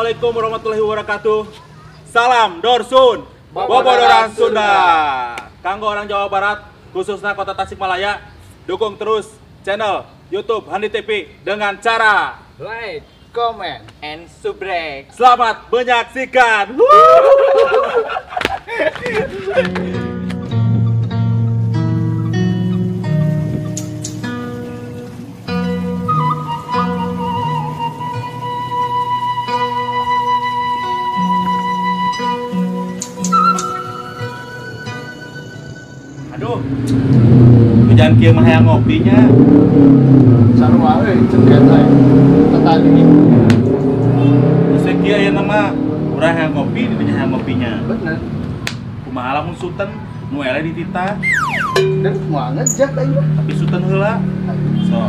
Assalamualaikum warahmatullahi wabarakatuh. Salam Dorsun, Bobodoran Sunda. Kanggo orang Jawa Barat, khususnya kota Tasikmalaya, dukung terus channel YouTube Handi TV dengan cara like, comment, and subscribe. Selamat menyaksikan. Aduh, jangan kieu mah hayang ngopinya. Sarua euy, cengket ae. Tetadi. Geus kieu aya nama urang hayang ngopi, dinya hayang ngopinya. Bener. Kumaha lamun Sultan nu eleh dititah. Dan moal ngejak aing mah. Tapi Sultan heula. So.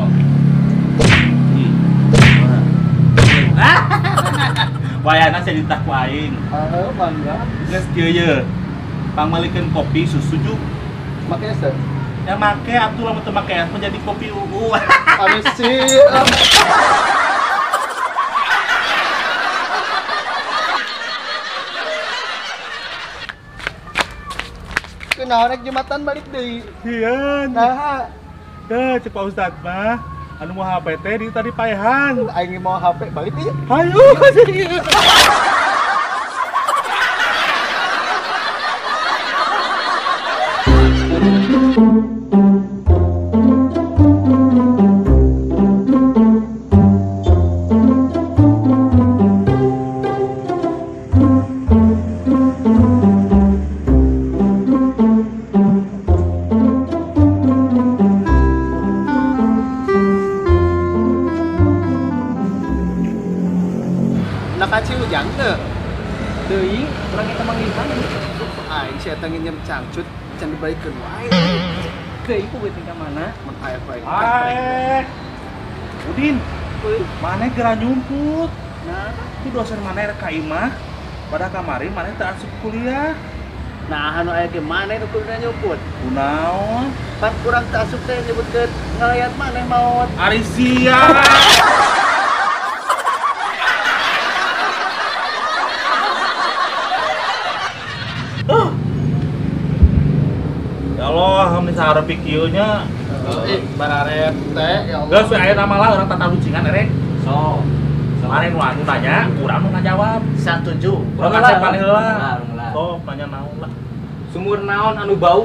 Wayana saya ditah ku aing. Heuh, mangga. Geus kieu ye. Pangmalikeun kopi susu juk. Make es. Ya make atuh lamun teu make es menjadi kopi UU. Anu siap. Kunaon rek Jumatan balik deui. Iya. Nah, Ya, cek Pak Ustad mah. Anu mau HP teh di tadi paehan. aing mau HP balik ieu. Hayu. Nakaci ujang teu. Deui, urang eta manggihan. Aing sia teh nginjem cangcut can dibalikeun wae. Keuing ku beuting ka mana? Mun aya bae. Ae. Udin, maneh geura nyumput. Nah, Ku dosen maneh rek ka imah. Pada kamari maneh teu asup kuliah. nah anu aya ge maneh nu kudu nyumput. Kunaon? Pan kurang teu asup teh nyebutkeun ngaliat maneh maot. Ari sia. Ya Allah, hamni sahareup kieunya. Bararet teh ya Allah. Geus we aya nama lah urang tata lucingan erek. So. Maneh nu anu nanya, urang nu ngajawab. Santuju. Urang kasep maneh heula. Lah. Sok nanya naon lah. Sumur naon anu bau?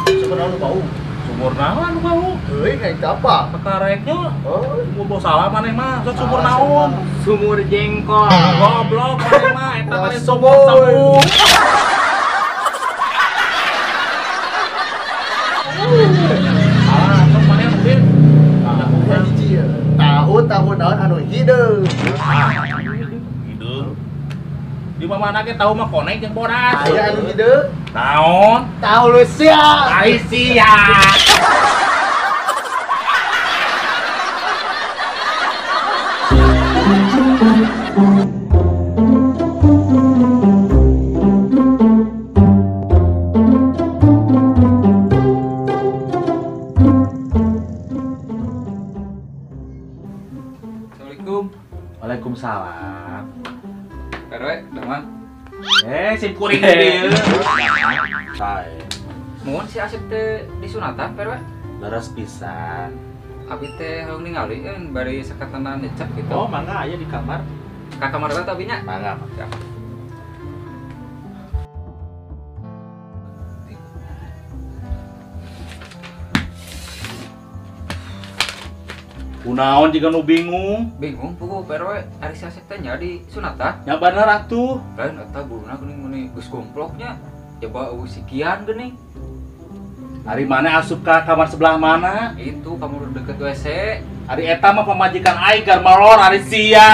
Sumur naon nu bau? Sumur naon anu bau? Heuy, kayak apa? Pekareknya. Oh, Sumur bau salah maneh mah. Sok sumur naon? sumur jengkol. Goblok maneh mah eta maneh Sumur. sumur sabung. Ah, sok maneh mungkin. Tahu naon anu hideung. Hideung. Di mana ge tahu mah konek jeung bodas. Aya anu hideung. Naon? Tahu lu sia. Ari sia. Assalamualaikum. Waalaikumsalam. Karwe, daman. Sim kuring dieu. Sae. Mohon si Asep teh disunatan, Perwe. Leres pisan. Abi teh hoyong ningali bari sakatanan necap gitu. Oh, mangga aya di kamar. Ka kamar eta tapi nya. Mangga, mangga. Kunaon jika nu bingung? Bingung puguh Perwe, ari si Asep teh nya disunatan. Ya bener atuh. Lain eta guruna geuning geus gomploknya. Coba sikian geuning. Ari mana asup ka kamar sebelah mana? Itu kamar deket WC. Ari eta mah pamajikan aing keur molor ari sia.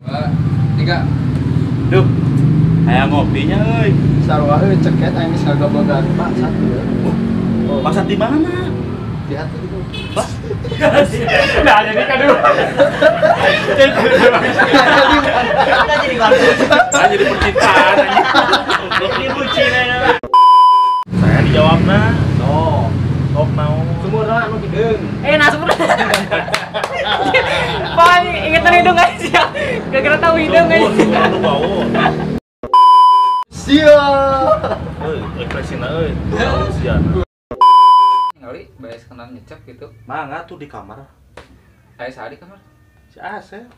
Dua, tiga. Duh. Hayang ngopinya euy. Sarua euy ceket aing geus ngagobogan Pak satu. Oh, masak di mana? Di hati itu. Nah, jadi kan dulu. Jadi percintaan aja. Ini bucin aja. Saya dijawabna. Oh, Sok naon? sumurna anu hideung. Nah sumur. Gara-gara tahu hidung guys. Anu bau. Sia. Ekspresina euy. Sia. Ngali bae kenal nyecep gitu. Mangga tuh di kamar. Aya sadi kamar. Si Asep.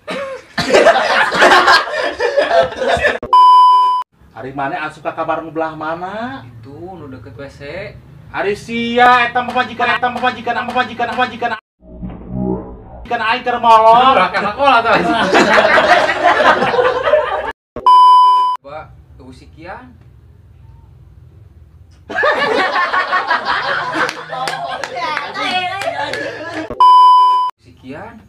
Hari mana asup ka kamar nu belah mana? Itu nu deket WC. Hari sia eta majikan ikan aing keur molor. Rakan sekolah tuh. Coba usikian. Usikian.